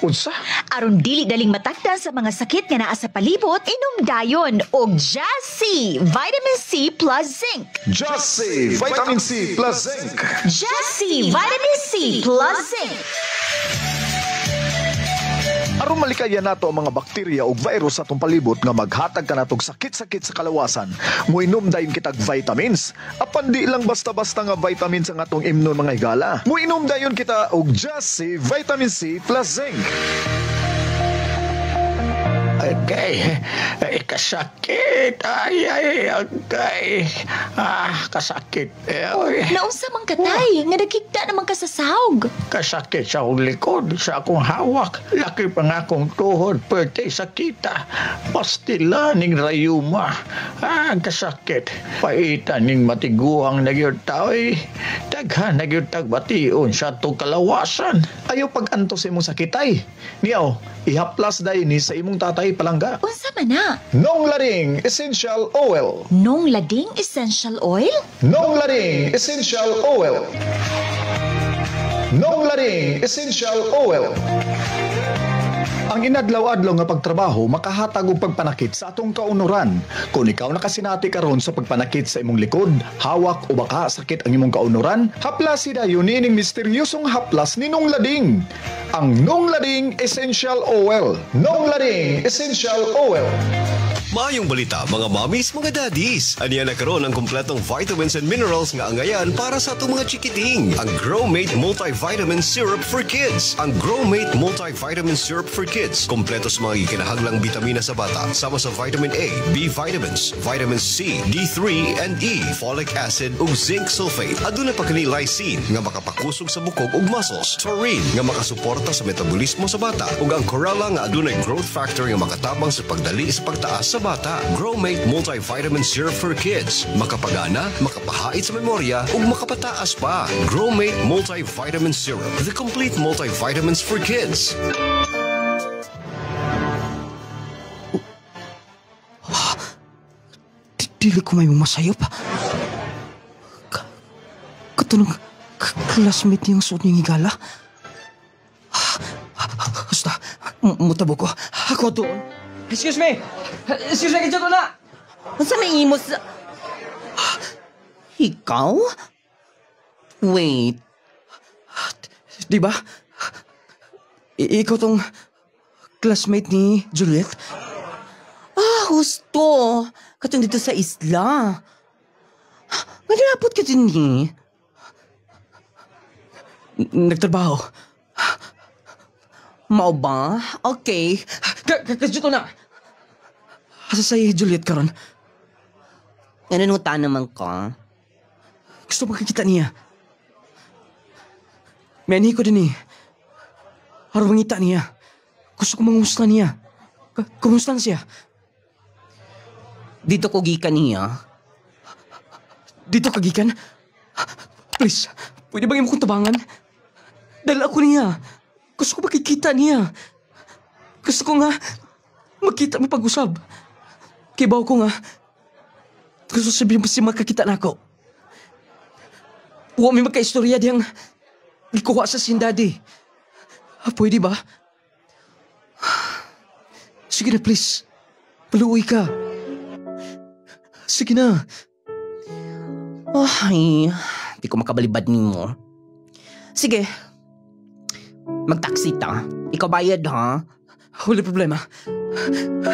Unsa? Aron dili daling matakdan sa mga sakit nga naa sa palibot, inom dayon og Jassy Vitamin C plus Zinc. Jassy Vitamin C plus Zinc. Jassy Vitamin C plus Zinc. Aron malikayan nato ang mga bakterya o virus sa atong palibot nga maghatag ka natong sakit-sakit sa kalawasan, muinom dayon kitag vitamins. Apan di lang basta-basta nga vitamins ang atong imnon mga higala. Muinom dayon kita og Jassy Vitamin C plus Zinc. Agay, kasakit. Ay, agay. Kasakit. Naunsa man ka, tay? Nga nagkigda naman ka sa sahog. Kasakit sa akong likod, sa akong hawak. Laki pa nga akong tuhod, pwede sakita. Pastila ning rayuma. Kasakit. Paitan ning matiguang nagyod tao'y. Daghan nagyod tagbation sa itong kalawasan. Ayaw pag-anto sa imong sakitay. Niyaw, ihaplas dahi ni sa imong tatay palangga. Unsa man na? Nong Lading Essential Oil. Nong Lading Essential Oil? Nong Lading Essential Oil. Nong Lading Essential Oil. Ang inadlaw-adlaw nga pagtrabaho makahatag og pagpanakit sa atong kaunuran. Kung ikaw nakasinati karon sa pagpanakit sa imong likod, hawak o baka sakit ang imong kaunuran, haplas dayon nining misteryosong haplas ni Nong Lading. Ang Nong Lading Essential Oil. Nong Lading Essential Oil. Maayong balita mga mommies, mga daddies. Aniya na karon ang kumpletong vitamins and minerals nga angayan para sa atong mga chikiting. Ang Growmate Multivitamin Syrup for Kids. Ang Growmate Multivitamin Syrup for Kids. Kompleto sa mga ikinahanglang bitamina sa bata. Sama sa vitamin A, B vitamins, vitamin C, D3 and E, folic acid ug zinc sulfate. Aduna pa kini lysine nga makapakusog sa bukog ug muscles. Taurine nga makasuporta sa metabolismo sa bata. Ug ang chlorella nga adunay growth factor nga makatabang sa pagdali sa pagtaas sa bata. Growmate Multivitamin Syrup for Kids. Makapagana, makapahait sa memorya, ug makapataas pa. Growmate Multivitamin Syrup. The complete multivitamins for kids. Dili ko may masayop. Katunong classmate niyang suot niyang igala. Basta, mutabo ko. Ako doon. Excuse me! Excuse me, kaya na! Masa may imo sa... Ikaw? Wait. Di ba? Ikaw tong classmate ni Juliet? Gusto. Katong dito sa isla. Manilapot ka din ni. Nagtrabaho. Mao ba? Okay. Kajuto na! Asa sa'yo, Juliet, karon? Nanunuta naman ka? Gusto makikita niya. May ani ko din eh. Araw mangita niya. Gusto ko mangusta niya. Kumusta na siya? Dito ko gikan niya. Dito kagikan? Please, pwede bang imong kong tabangan? Dahil ako niya. Gusto ko makikita niya. Gusto ko nga makita mo pag-usab. Kibaw ko nga. Gusto sabihin mo si makakita na ako. Huwag may magka-istorya diyang ikuha sa sindadi. Pwede ba? Sige na, please. Paluoy ka. Sige na. Ay, di ko makabalibad mo. Sige. Mag-taxi ta. Ikaw bayad, ha? Wala problema.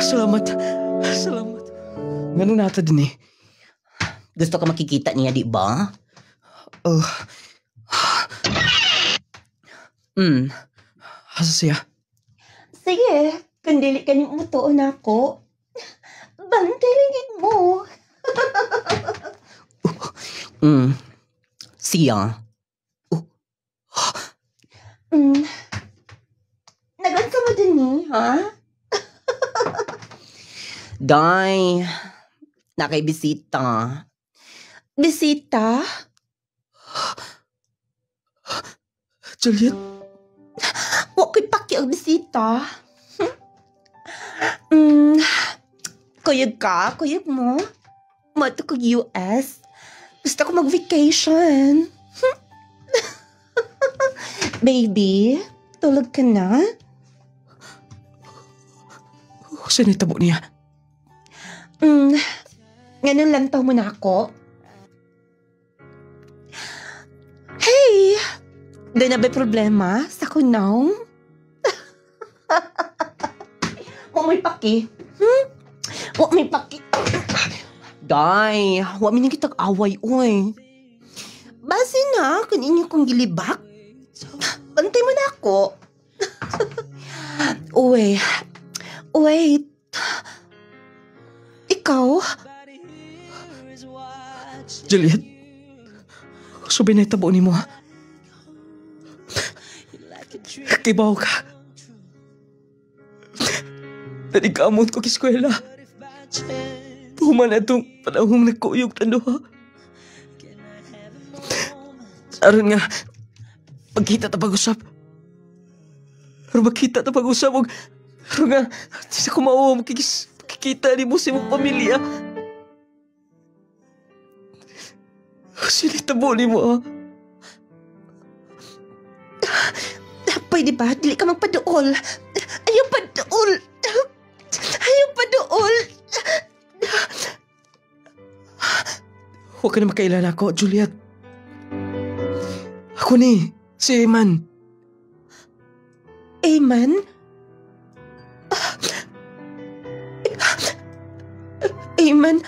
Salamat. Salamat. Ganun nata din eh. Gusto ka makikita niya, di ba? Asa siya? Sige, kandili ka mo tuon ako. Bantay langit mo. Siya. Nagansa mo din ni, ha? Day, nakaibisita. Bisita? Juliet? Huwag ko'y paki ang bisita. Kuyog ka? Kuyog mo? Mato ko US. Gusto ko mag-vacation. Baby, tulog ka na? Saan itabo niya? Ganun lantaw mo na ako. Hey! Doon na ba problema sa kunaw? Huwag mo'y paki. Huwag mo'y paki. Day, huwag mo nang kitag away, oy. Base na, kaninyo kong gilibak. Bantay mo na ako. Wait, Ikaw? Juliet, sabi na itabo ni mo ha. Kibaw ka. Nadikamot ko kiskwela. Human na itong panahong nagkuyog tando ha. Aron nga, magkita ta pag-usap. Aron magkita ta pag-usap. Aron nga, sa kumawa, makikita ni mo sa mong pamilya. Sinitabo ni mo ha. Pwede ba? Dili ka magpaduol. Ayaw paduol. Ayaw paduol. Huwag ka na makailan ako, Juliet. Ako ni, si Eman. Eman? Eman?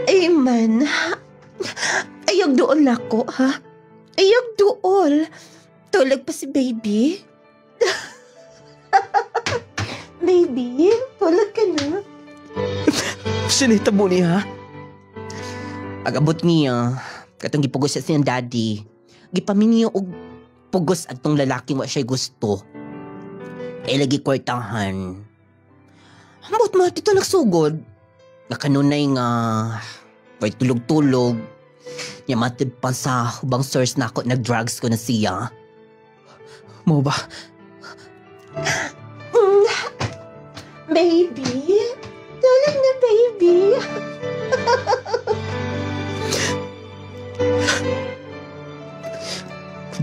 Eman? Ayog dool ako, ha? Ayog dool. Tulog pa si baby. Baby, tulog ka na. Sinitabo niya, ha? Agabot niya, katong gipugos sa siyang daddy. Gipaminyo og pugos at tong lalaki wa siya gusto. Ay lagi kwartahan. Ambot mo, dito nagsugod. Nakanunay nga, may tulog-tulog. Yamatid pa sa hubang source na ako, nag-drugs ko na siya. Mo ba? Baby? Tulog na, baby.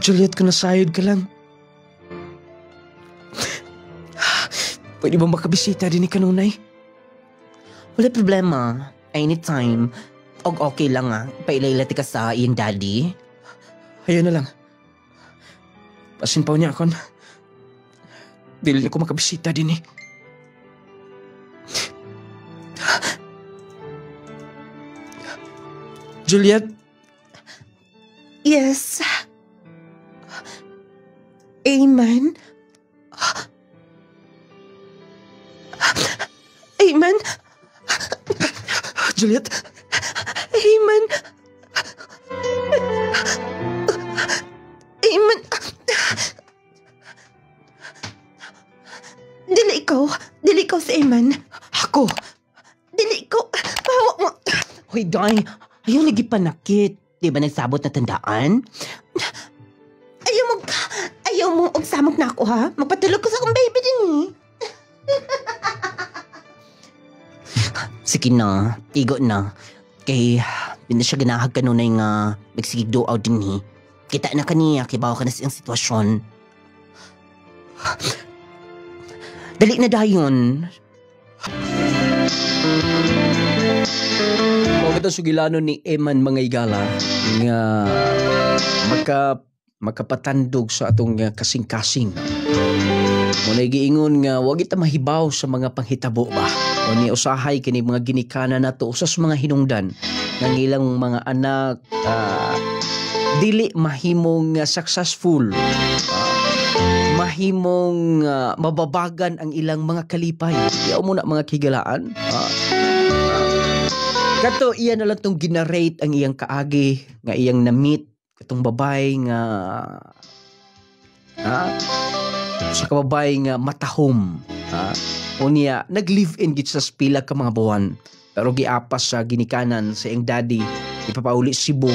Juliet, kung nasayod ka lang. Pwede ba makabisita din ni kanunay? Wala problema. Anytime. Og okay lang pailaylati ka sa iyong daddy. Ayun na lang. Pasinpaw niya akon. Dili na ko makabisita din eh. Juliet? Yes. Amen. Amen. Juliet? Amen. Amen. Dili ikaw si Amen. Ako? Dili ikaw. Bawa mo. Hoy, Day. Ayaw lagi panakit. Di ba nagsabot na tandaan? Ayaw mo og samok na ako, ha? Magpatulog ko sa akong baby din eh. Sige na. Igo na. Kay, hindi na siya ganahag kanunay nga magsigig doaw din eh. Kita na kaniya, kibawa ka na siyang sitwasyon. Dali na dayon. Ito sugilano ni Eman mga igala nga makapatandog sa atong kasing-kasing. Muna giingon nga wag ita mahibaw sa mga panghitabo ba. O ni usahay kini mga ginikana nato usas mga hinungdan ng ilang mga anak dili mahimong successful. Mahimong mababagan ang ilang mga kalipay. Yaw mo na mga kigalaan. Kato iyan na lang itong ginarate ang iyang kaagi nga iyang na-meet katong babay nga sa kababay nga matahom. Unya nag-live-in git sa pila ka mga buwan pero giapas sa ginikanan sa iyang daddy ipapauli Cebu.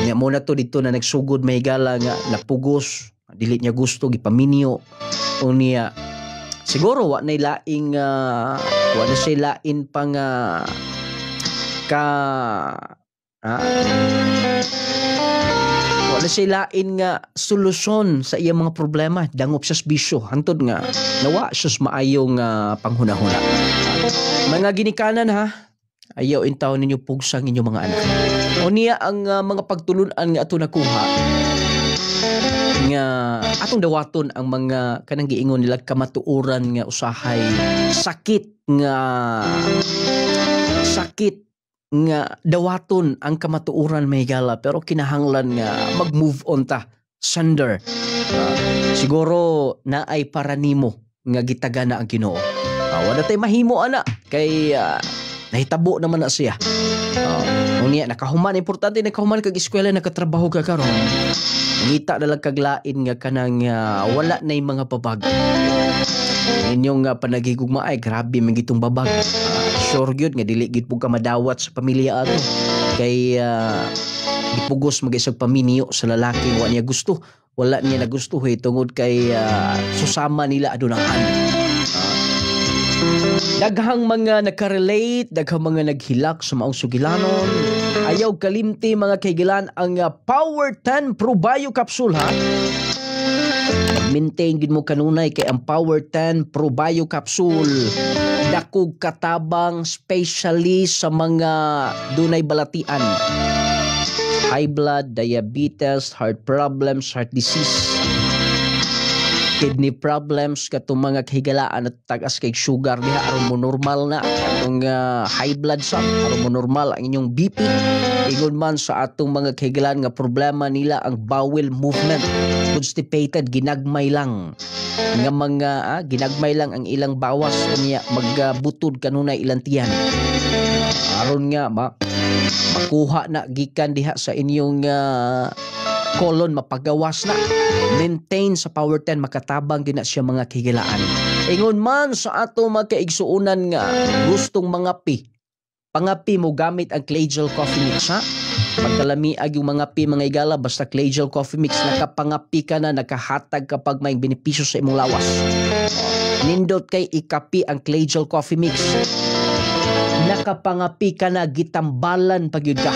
Unya mo na to dito na nagsugod may gala nga napugos dili niya gusto gipaminyo. Unya siguro wa na laing wa na siya lain pang wala siya lain nga solusyon sa iyang mga problema. Dangop siya bisyo. Hantod nga nawa siya maayong panghuna-huna. Mga ginikanan ha, ayaw intaw ninyo pugsang inyong mga anak. O niya ang mga pagtulunan nga ato nakuha nga atong dawaton ang mga kanang giingon nila kamatuoran nga usahay sakit nga dawaton ang kamatuoran may gala pero kinahanglan nga mag-move on ta. Sunder. Siguro na ay para nimo nga gitaga na ang Ginoo. Wala tay mahimo ana kay nahitabo naman na siya. Unya nakahuman, importante nakahuman kag eskwela, nakatrabaho ka karon. Ngita na lang kaglain nga kanang wala na yung mga babag. Inyong panagigugma ay grabe man gitong babag. Sure gyud nga dili gid pug ka madawat sa pamilya ato. Kay gipugos mag-isag paminyo sa lalaki wa niya gusto. Wala niya nagustuhi tungod kay susama nila adunahan. Daghang mga nakarelate, daghang mga naghilak sa maong sugilanon. Ayaw kalimti mga kaigilan ang Power 10 Pro Bio Capsule ha. Maintain gid mo kanunay kay ang Power 10 Pro Bio Capsule dakog katabang especially sa mga dunay balatian. High blood, diabetes, heart problems, heart disease, kidney problems, katong mga kahigalaan at tagas kay sugar diha aron mo normal na atong high blood sa aron mo normal ang inyong BP. Ingon man sa atong mga kahigalaan nga problema nila ang bowel movement, constipated, ginagmay lang nga mga ginagmay lang ang ilang bawas unya magbutod kanunay ilang tiyan aron nga makuha na gikan diha sa inyong colon, mapagawas na. Maintain sa Power 10, makatabang din na siya mga kahigalaan. Ingon man sa ato mga kaigsuunan nga gustong pangapi mo gamit ang Clay Gel Coffee Mix ha. Pagkalamiag yung mga mga igala basta Clay Gel Coffee Mix, nakapangapi ka na, nakahatag kapag may benepisyo sa imong lawas. Nindot kay ikapi ang Clay Gel Coffee Mix, nakapangapi ka na, gitambalan pagyud ka.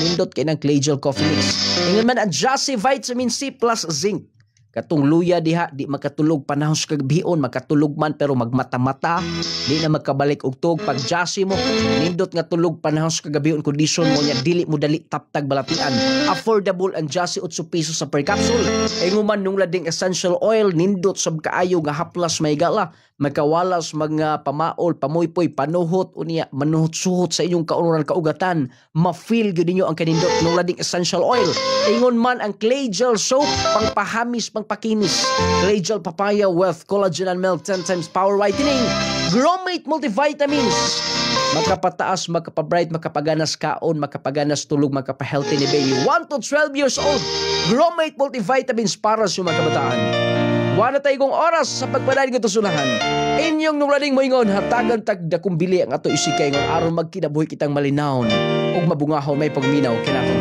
Nindot kay ng Clay Gel Coffee Mix. Ingon man ang Jassy Vitamin C plus Zinc. Katong luya diha, di makatulog panahon sa kagabion, makatulog man pero magmata-mata, di na magkabalik og tug. Pag Jassy mo, nindot nga tulog panahon sa kagabion, kondisyon mo niya dili mo dali taptag balatian. Affordable ang Jassy, 8 pesos sa per capsule. Ingon man nung lading essential oil, nindot sab kaayo nga haplas may gala, magkawalas mga pamaol, pamuypoy, panuhot unya manuhot-suhot sa inyong kaunuran kaugatan. Ma-feel gyud ninyo ang kanindot nung lading essential oil. Ingon man ang Clay Gel soap, pangpahamis, pangpakinis. Clay Gel papaya with collagen and milk, 10 times power whitening. Gromate multivitamins, makapataas, makapabright, makapaganas kaon, makapaganas tulog, makapahealthy ni baby 1 to 12 years old. Gromate multivitamins para sa mga kabataan. Wala tayo kong oras sa pagpadayon ng tusunahan. Inyong nunglading mo ingon, hatagan tagdakumbili ang ato isikay ngon aron magkinabuhi kitang malinawon ug mabungahon may pagminaw kinakong